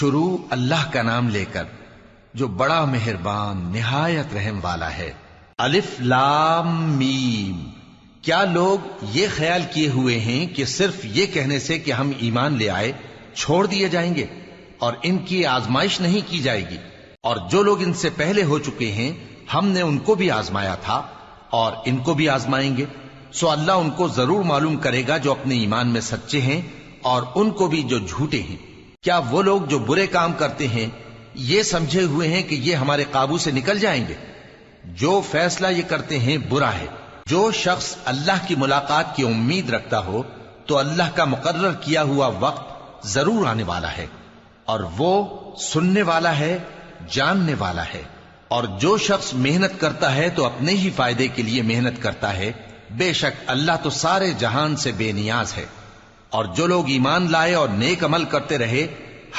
شروع اللہ کا نام لے کر جو بڑا مہربان نہایت رحم والا ہے۔ الف لام میم۔ کیا لوگ یہ خیال کیے ہوئے ہیں کہ صرف یہ کہنے سے کہ ہم ایمان لے آئے چھوڑ دیے جائیں گے اور ان کی آزمائش نہیں کی جائے گی؟ اور جو لوگ ان سے پہلے ہو چکے ہیں ہم نے ان کو بھی آزمایا تھا اور ان کو بھی آزمائیں گے، سو اللہ ان کو ضرور معلوم کرے گا جو اپنے ایمان میں سچے ہیں اور ان کو بھی جو جھوٹے ہیں۔ کیا وہ لوگ جو برے کام کرتے ہیں یہ سمجھے ہوئے ہیں کہ یہ ہمارے قابو سے نکل جائیں گے؟ جو فیصلہ یہ کرتے ہیں برا ہے۔ جو شخص اللہ کی ملاقات کی امید رکھتا ہو تو اللہ کا مقرر کیا ہوا وقت ضرور آنے والا ہے، اور وہ سننے والا ہے، جاننے والا ہے۔ اور جو شخص محنت کرتا ہے تو اپنے ہی فائدے کے لیے محنت کرتا ہے، بے شک اللہ تو سارے جہان سے بے نیاز ہے۔ اور جو لوگ ایمان لائے اور نیک عمل کرتے رہے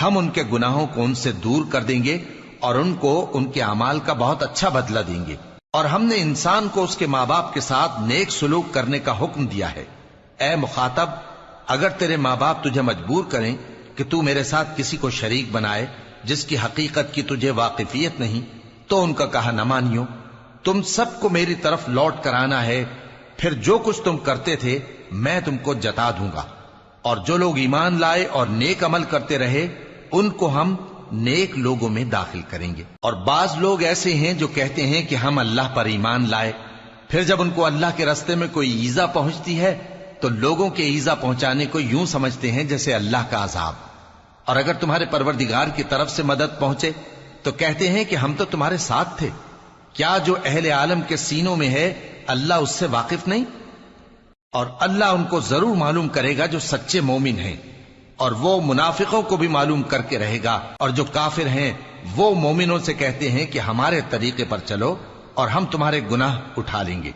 ہم ان کے گناہوں کو ان سے دور کر دیں گے اور ان کو ان کے اعمال کا بہت اچھا بدلہ دیں گے۔ اور ہم نے انسان کو اس کے ماں باپ کے ساتھ نیک سلوک کرنے کا حکم دیا ہے۔ اے مخاطب، اگر تیرے ماں باپ تجھے مجبور کریں کہ تو میرے ساتھ کسی کو شریک بنائے جس کی حقیقت کی تجھے واقفیت نہیں تو ان کا کہا نہ مانیو۔ تم سب کو میری طرف لوٹ کر آنا ہے، پھر جو کچھ تم کرتے تھے میں تم کو جتا دوں گا۔ اور جو لوگ ایمان لائے اور نیک عمل کرتے رہے ان کو ہم نیک لوگوں میں داخل کریں گے۔ اور بعض لوگ ایسے ہیں جو کہتے ہیں کہ ہم اللہ پر ایمان لائے، پھر جب ان کو اللہ کے راستے میں کوئی ایذا پہنچتی ہے تو لوگوں کے ایذا پہنچانے کو یوں سمجھتے ہیں جیسے اللہ کا عذاب۔ اور اگر تمہارے پروردگار کی طرف سے مدد پہنچے تو کہتے ہیں کہ ہم تو تمہارے ساتھ تھے۔ کیا جو اہل عالم کے سینوں میں ہے اللہ اس سے واقف نہیں؟ اور اللہ ان کو ضرور معلوم کرے گا جو سچے مومن ہیں، اور وہ منافقوں کو بھی معلوم کر کے رہے گا۔ اور جو کافر ہیں وہ مومنوں سے کہتے ہیں کہ ہمارے طریقے پر چلو اور ہم تمہارے گناہ اٹھا لیں گے،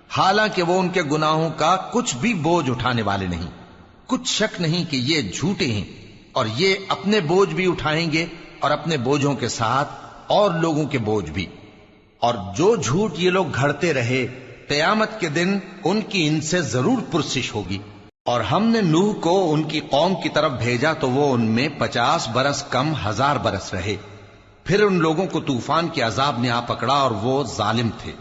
حالانکہ وہ ان کے گناہوں کا کچھ بھی بوجھ اٹھانے والے نہیں۔ کچھ شک نہیں کہ یہ جھوٹے ہیں، اور یہ اپنے بوجھ بھی اٹھائیں گے اور اپنے بوجھوں کے ساتھ اور لوگوں کے بوجھ بھی۔ اور جو جھوٹ یہ لوگ گھڑتے رہے قیامت کے دن ان کی ان سے ضرور پرسش ہوگی۔ اور ہم نے نوح کو ان کی قوم کی طرف بھیجا تو وہ ان میں 50 برس کم 1000 برس رہے۔ پھر ان لوگوں کو طوفان کے عذاب نے آ پکڑا اور وہ ظالم تھے۔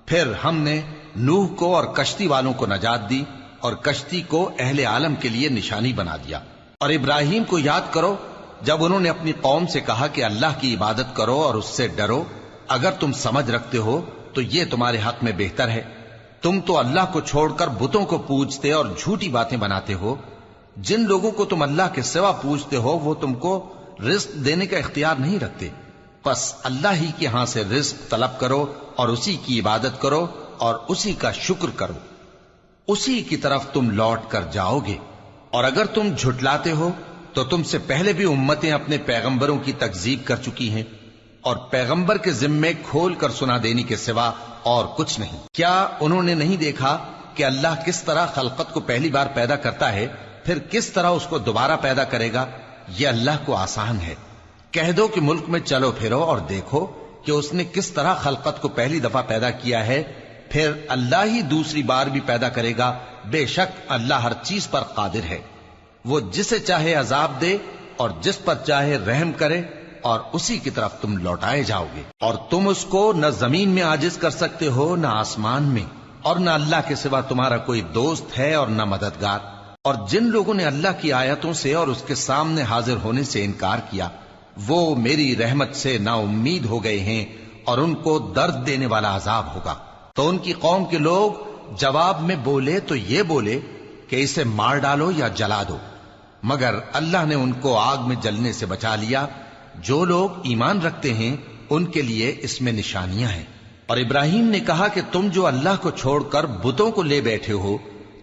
پھر ہم نے نوح کو اور کشتی والوں کو نجات دی اور کشتی کو اہل عالم کے لیے نشانی بنا دیا۔ اور ابراہیم کو یاد کرو جب انہوں نے اپنی قوم سے کہا کہ اللہ کی عبادت کرو اور اس سے ڈرو، اگر تم سمجھ رکھتے ہو تو یہ تمہارے حق میں بہتر ہے۔ تم تو اللہ کو چھوڑ کر بتوں کو پوجتے اور جھوٹی باتیں بناتے ہو۔ جن لوگوں کو تم اللہ کے سوا پوجتے ہو وہ تم کو رزق دینے کا اختیار نہیں رکھتے، پس اللہ ہی کے ہاں سے رزق طلب کرو اور اسی کی عبادت کرو اور اسی کا شکر کرو، اسی کی طرف تم لوٹ کر جاؤ گے۔ اور اگر تم جھٹلاتے ہو تو تم سے پہلے بھی امتیں اپنے پیغمبروں کی تکذیب کر چکی ہیں، اور پیغمبر کے ذمے کھول کر سنا دینے کے سوا اور کچھ نہیں۔ کیا انہوں نے نہیں دیکھا کہ اللہ کس طرح خلقت کو پہلی بار پیدا کرتا ہے پھر کس طرح اس کو دوبارہ پیدا کرے گا؟ یہ اللہ کو آسان ہے۔ کہہ دو کہ ملک میں چلو پھرو اور دیکھو کہ اس نے کس طرح خلقت کو پہلی دفعہ پیدا کیا ہے، پھر اللہ ہی دوسری بار بھی پیدا کرے گا۔ بے شک اللہ ہر چیز پر قادر ہے۔ وہ جسے چاہے عذاب دے اور جس پر چاہے رحم کرے، اور اسی کی طرف تم لوٹائے جاؤ گے۔ اور تم اس کو نہ زمین میں عاجز کر سکتے ہو نہ آسمان میں، اور نہ اللہ کے سوا تمہارا کوئی دوست ہے اور نہ مددگار۔ اور جن لوگوں نے اللہ کی آیتوں سے اور اس کے سامنے حاضر ہونے سے انکار کیا وہ میری رحمت سے نا امید ہو گئے ہیں، اور ان کو درد دینے والا عذاب ہوگا۔ تو ان کی قوم کے لوگ جواب میں بولے تو یہ بولے کہ اسے مار ڈالو یا جلا دو، مگر اللہ نے ان کو آگ میں جلنے سے بچا لیا۔ جو لوگ ایمان رکھتے ہیں ان کے لیے اس میں نشانیاں ہیں۔ اور ابراہیم نے کہا کہ تم جو اللہ کو چھوڑ کر بتوں کو لے بیٹھے ہو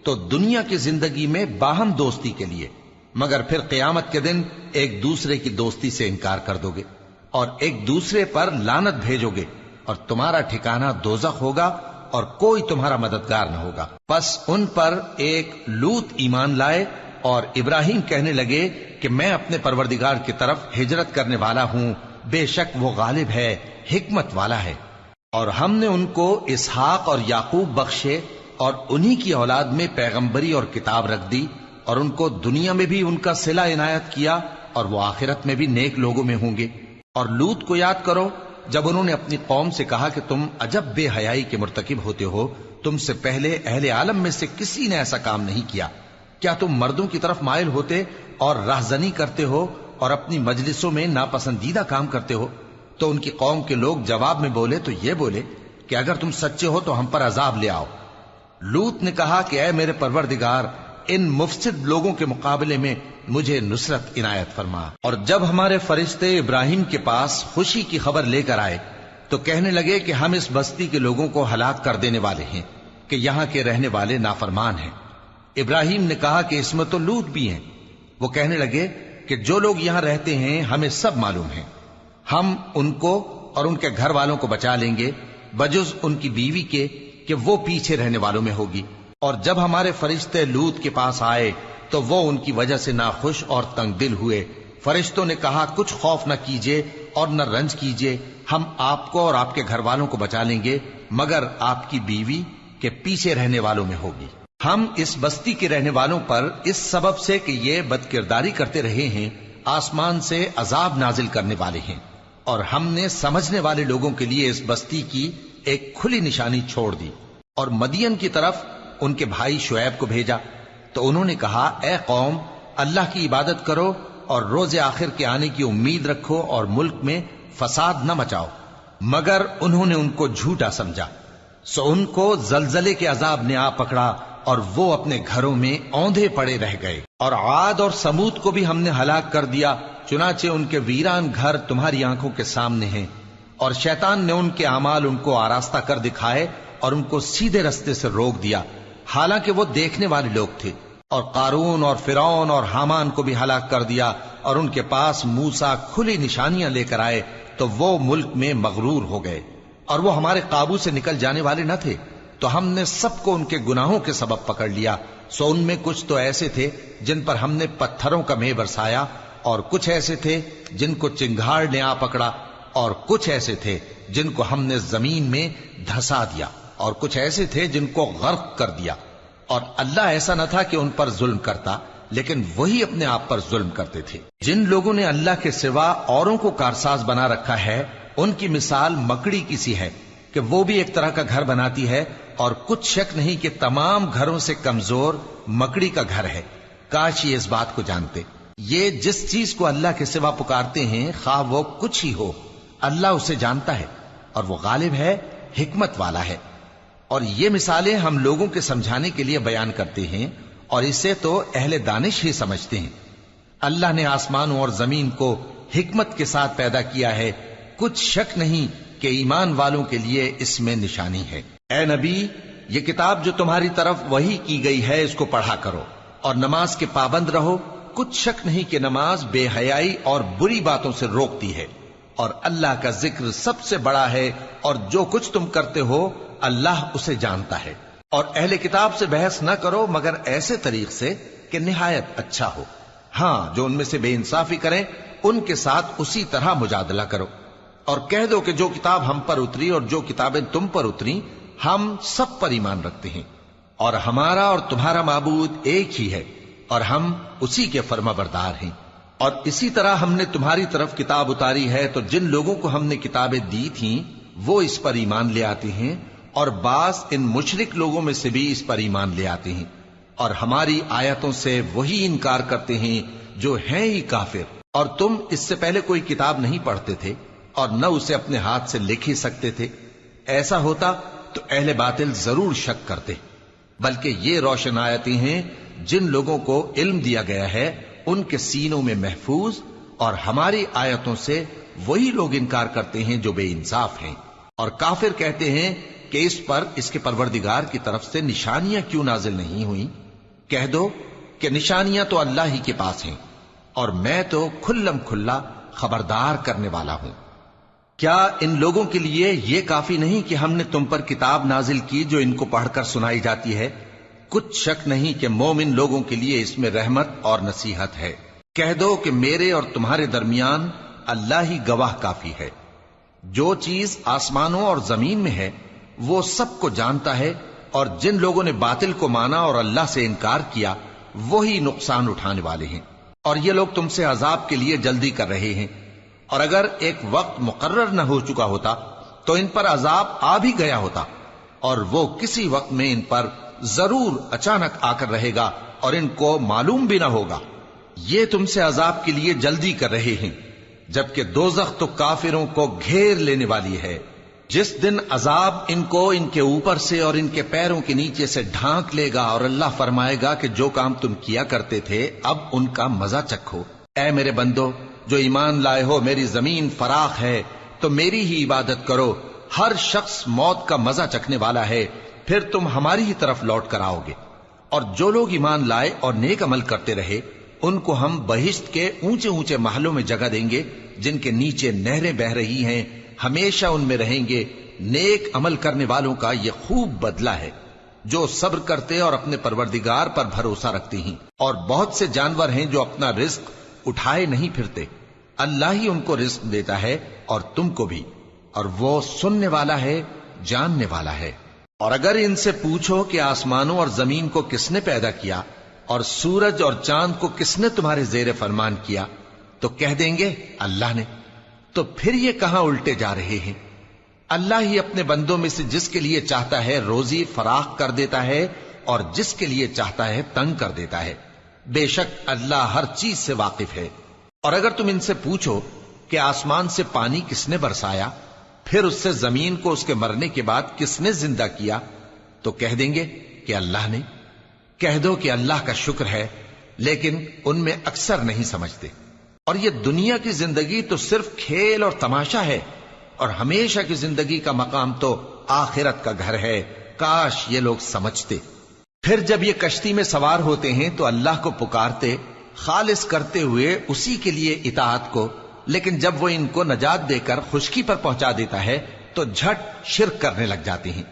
تو دنیا کی زندگی میں باہم دوستی کے لیے، مگر پھر قیامت کے دن ایک دوسرے کی دوستی سے انکار کر دو گے اور ایک دوسرے پر لعنت بھیجو گے، اور تمہارا ٹھکانہ دوزخ ہوگا اور کوئی تمہارا مددگار نہ ہوگا۔ پس ان پر ایک لوط ایمان لائے، اور ابراہیم کہنے لگے کہ میں اپنے پروردگار کی طرف ہجرت کرنے والا ہوں، بے شک وہ غالب ہے، حکمت والا ہے۔ اور ہم نے ان کو اسحاق اور یعقوب بخشے اور انہی کی اولاد میں پیغمبری اور کتاب رکھ دی، اور ان کو دنیا میں بھی ان کا صلہ عنایت کیا اور وہ آخرت میں بھی نیک لوگوں میں ہوں گے۔ اور لوط کو یاد کرو جب انہوں نے اپنی قوم سے کہا کہ تم عجب بے حیائی کے مرتکب ہوتے ہو، تم سے پہلے اہل عالم میں سے کسی نے ایسا کام نہیں کیا۔ کیا تم مردوں کی طرف مائل ہوتے اور راہزنی کرتے ہو اور اپنی مجلسوں میں ناپسندیدہ کام کرتے ہو؟ تو ان کی قوم کے لوگ جواب میں بولے تو یہ بولے کہ اگر تم سچے ہو تو ہم پر عذاب لے آؤ۔ لوط نے کہا کہ اے میرے پروردگار، ان مفسد لوگوں کے مقابلے میں مجھے نصرت عنایت فرما۔ اور جب ہمارے فرشتے ابراہیم کے پاس خوشی کی خبر لے کر آئے تو کہنے لگے کہ ہم اس بستی کے لوگوں کو ہلاک کر دینے والے ہیں کہ یہاں کے رہنے والے نافرمان ہیں۔ ابراہیم نے کہا کہ اس میں تو لوط بھی ہیں۔ وہ کہنے لگے کہ جو لوگ یہاں رہتے ہیں ہمیں سب معلوم ہیں، ہم ان کو اور ان کے گھر والوں کو بچا لیں گے بجز ان کی بیوی کے کہ وہ پیچھے رہنے والوں میں ہوگی۔ اور جب ہمارے فرشتے لوط کے پاس آئے تو وہ ان کی وجہ سے ناخوش اور تنگ دل ہوئے۔ فرشتوں نے کہا کچھ خوف نہ کیجیے اور نہ رنج کیجیے، ہم آپ کو اور آپ کے گھر والوں کو بچا لیں گے مگر آپ کی بیوی کے پیچھے رہنے والوں میں ہوگی۔ ہم اس بستی کے رہنے والوں پر اس سبب سے کہ یہ بدکرداری کرتے رہے ہیں آسمان سے عذاب نازل کرنے والے ہیں، اور ہم نے سمجھنے والے لوگوں کے لیے اس بستی کی ایک کھلی نشانی چھوڑ دی۔ اور مدین کی طرف ان کے بھائی شعیب کو بھیجا تو انہوں نے کہا اے قوم، اللہ کی عبادت کرو اور روز آخر کے آنے کی امید رکھو اور ملک میں فساد نہ مچاؤ۔ مگر انہوں نے ان کو جھوٹا سمجھا، سو ان کو زلزلے کے عذاب نے آ پکڑا اور وہ اپنے گھروں میں اوندھے پڑے رہ گئے۔ اور عاد اور سمود کو بھی ہم نے ہلاک کر دیا، چنانچہ ان کے ویران گھر تمہاری آنکھوں کے سامنے ہیں، اور شیطان نے ان کے اعمال ان کو آراستہ کر دکھائے اور ان کو سیدھے رستے سے روک دیا، حالانکہ وہ دیکھنے والے لوگ تھے۔ اور قارون اور فرعون اور حامان کو بھی ہلاک کر دیا، اور ان کے پاس موسیٰ کھلی نشانیاں لے کر آئے تو وہ ملک میں مغرور ہو گئے، اور وہ ہمارے قابو سے نکل جانے والے نہ تھے، تو ہم نے سب کو ان کے گناہوں کے سبب پکڑ لیا۔ سو ان میں کچھ تو ایسے تھے جن پر ہم نے پتھروں کا مے برسایا، اور کچھ ایسے تھے جن کو چنگھاڑ نے آ پکڑا، اور کچھ ایسے تھے جن کو ہم نے زمین میں دھسا دیا، اور کچھ ایسے تھے جن کو غرق کر دیا۔ اور اللہ ایسا نہ تھا کہ ان پر ظلم کرتا، لیکن وہی اپنے آپ پر ظلم کرتے تھے۔ جن لوگوں نے اللہ کے سوا اوروں کو کارساز بنا رکھا ہے، ان کی مثال مکڑی کی سی ہے کہ وہ بھی ایک طرح کا گھر بناتی ہے، اور کچھ شک نہیں کہ تمام گھروں سے کمزور مکڑی کا گھر ہے۔ کاش یہ اس بات کو جانتے۔ یہ جس چیز کو اللہ کے سوا پکارتے ہیں خواہ وہ کچھ ہی ہو، اللہ اسے جانتا ہے اور وہ غالب ہے، حکمت والا ہے۔ اور یہ مثالیں ہم لوگوں کے سمجھانے کے لیے بیان کرتے ہیں، اور اسے تو اہل دانش ہی سمجھتے ہیں۔ اللہ نے آسمانوں اور زمین کو حکمت کے ساتھ پیدا کیا ہے، کچھ شک نہیں کہ ایمان والوں کے لیے اس میں نشانی ہے۔ اے نبی، یہ کتاب جو تمہاری طرف وحی کی گئی ہے اس کو پڑھا کرو، اور نماز کے پابند رہو۔ کچھ شک نہیں کہ نماز بے حیائی اور بری باتوں سے روکتی ہے، اور اللہ کا ذکر سب سے بڑا ہے، اور جو کچھ تم کرتے ہو اللہ اسے جانتا ہے۔ اور اہل کتاب سے بحث نہ کرو مگر ایسے طریق سے کہ نہایت اچھا ہو۔ ہاں، جو ان میں سے بے انصافی کریں ان کے ساتھ اسی طرح مجادلہ کرو، اور کہہ دو کہ جو کتاب ہم پر اتری اور جو کتابیں تم پر اتری ہم سب پر ایمان رکھتے ہیں، اور ہمارا اور تمہارا معبود ایک ہی ہے، اور ہم اسی کے فرما بردار ہیں۔ اور اسی طرح ہم نے تمہاری طرف کتاب اتاری ہے تو جن لوگوں کو ہم نے کتابیں دی تھیں وہ اس پر ایمان لے آتے ہیں، اور بعض ان مشرک لوگوں میں سے بھی اس پر ایمان لے آتے ہیں، اور ہماری آیتوں سے وہی انکار کرتے ہیں جو ہیں ہی کافر۔ اور تم اس سے پہلے کوئی کتاب نہیں پڑھتے تھے اور نہ اسے اپنے ہاتھ سے لکھ ہی سکتے تھے۔ ایسا ہوتا تو اہل باطل ضرور شک کرتے، بلکہ یہ روشن آیتیں ہیں جن لوگوں کو علم دیا گیا ہے ان کے سینوں میں محفوظ، اور ہماری آیتوں سے وہی لوگ انکار کرتے ہیں جو بے انصاف ہیں۔ اور کافر کہتے ہیں کہ اس پر اس کے پروردگار کی طرف سے نشانیاں کیوں نازل نہیں ہوئیں؟ کہہ دو کہ نشانیاں تو اللہ ہی کے پاس ہیں، اور میں تو کھلم کھلا خبردار کرنے والا ہوں۔ کیا ان لوگوں کے لیے یہ کافی نہیں کہ ہم نے تم پر کتاب نازل کی جو ان کو پڑھ کر سنائی جاتی ہے؟ کچھ شک نہیں کہ مومن لوگوں کے لیے اس میں رحمت اور نصیحت ہے۔ کہہ دو کہ میرے اور تمہارے درمیان اللہ ہی گواہ کافی ہے۔ جو چیز آسمانوں اور زمین میں ہے وہ سب کو جانتا ہے، اور جن لوگوں نے باطل کو مانا اور اللہ سے انکار کیا وہی نقصان اٹھانے والے ہیں۔ اور یہ لوگ تم سے عذاب کے لیے جلدی کر رہے ہیں، اور اگر ایک وقت مقرر نہ ہو چکا ہوتا تو ان پر عذاب آ بھی گیا ہوتا، اور وہ کسی وقت میں ان پر ضرور اچانک آ کر رہے گا اور ان کو معلوم بھی نہ ہوگا۔ یہ تم سے عذاب کے لیے جلدی کر رہے ہیں، جبکہ دوزخ تو کافروں کو گھیر لینے والی ہے۔ جس دن عذاب ان کو ان کے اوپر سے اور ان کے پیروں کے نیچے سے ڈھانک لے گا، اور اللہ فرمائے گا کہ جو کام تم کیا کرتے تھے اب ان کا مزہ چکھو۔ اے میرے بندو جو ایمان لائے ہو، میری زمین فراخ ہے تو میری ہی عبادت کرو۔ ہر شخص موت کا مزہ چکھنے والا ہے، پھر تم ہماری ہی طرف لوٹ کر آؤ گے۔ اور جو لوگ ایمان لائے اور نیک عمل کرتے رہے ان کو ہم بہشت کے اونچے اونچے محلوں میں جگہ دیں گے، جن کے نیچے نہریں بہ رہی ہیں، ہمیشہ ان میں رہیں گے۔ نیک عمل کرنے والوں کا یہ خوب بدلہ ہے، جو صبر کرتے اور اپنے پروردگار پر بھروسہ رکھتے ہیں۔ اور بہت سے جانور ہیں جو اپنا رزق اٹھائے نہیں پھرتے، اللہ ہی ان کو رزق دیتا ہے اور تم کو بھی، اور وہ سننے والا ہے، جاننے والا ہے۔ اور اگر ان سے پوچھو کہ آسمانوں اور زمین کو کس نے پیدا کیا اور سورج اور چاند کو کس نے تمہارے زیر فرمان کیا، تو کہہ دیں گے اللہ نے۔ تو پھر یہ کہاں الٹے جا رہے ہیں؟ اللہ ہی اپنے بندوں میں سے جس کے لیے چاہتا ہے روزی فراخ کر دیتا ہے اور جس کے لیے چاہتا ہے تنگ کر دیتا ہے۔ بے شک اللہ ہر چیز سے واقف ہے۔ اور اگر تم ان سے پوچھو کہ آسمان سے پانی کس نے برسایا، پھر اس سے زمین کو اس کے مرنے کے بعد کس نے زندہ کیا، تو کہہ دیں گے کہ اللہ نے۔ کہہ دو کہ اللہ کا شکر ہے، لیکن ان میں اکثر نہیں سمجھتے۔ اور یہ دنیا کی زندگی تو صرف کھیل اور تماشا ہے، اور ہمیشہ کی زندگی کا مقام تو آخرت کا گھر ہے۔ کاش یہ لوگ سمجھتے۔ پھر جب یہ کشتی میں سوار ہوتے ہیں تو اللہ کو پکارتے، خالص کرتے ہوئے اسی کے لیے اطاعت کو، لیکن جب وہ ان کو نجات دے کر خشکی پر پہنچا دیتا ہے تو جھٹ شرک کرنے لگ جاتے ہیں،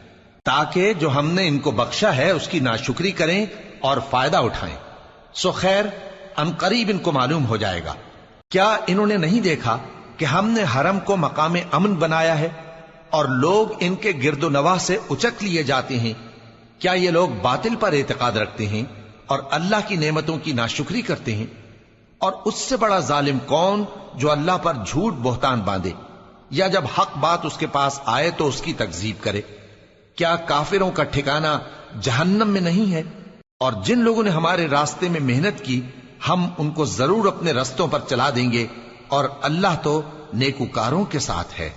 تاکہ جو ہم نے ان کو بخشا ہے اس کی ناشکری کریں اور فائدہ اٹھائیں۔ سو خیر عنقریب ان کو معلوم ہو جائے گا۔ کیا انہوں نے نہیں دیکھا کہ ہم نے حرم کو مقام امن بنایا ہے اور لوگ ان کے گرد و نواح سے اچک لیے جاتے ہیں؟ کیا یہ لوگ باطل پر اعتقاد رکھتے ہیں اور اللہ کی نعمتوں کی ناشکری کرتے ہیں؟ اور اس سے بڑا ظالم کون جو اللہ پر جھوٹ بہتان باندھے، یا جب حق بات اس کے پاس آئے تو اس کی تکذیب کرے؟ کیا کافروں کا ٹھکانہ جہنم میں نہیں ہے؟ اور جن لوگوں نے ہمارے راستے میں محنت کی ہم ان کو ضرور اپنے رستوں پر چلا دیں گے، اور اللہ تو نیکوکاروں کے ساتھ ہے۔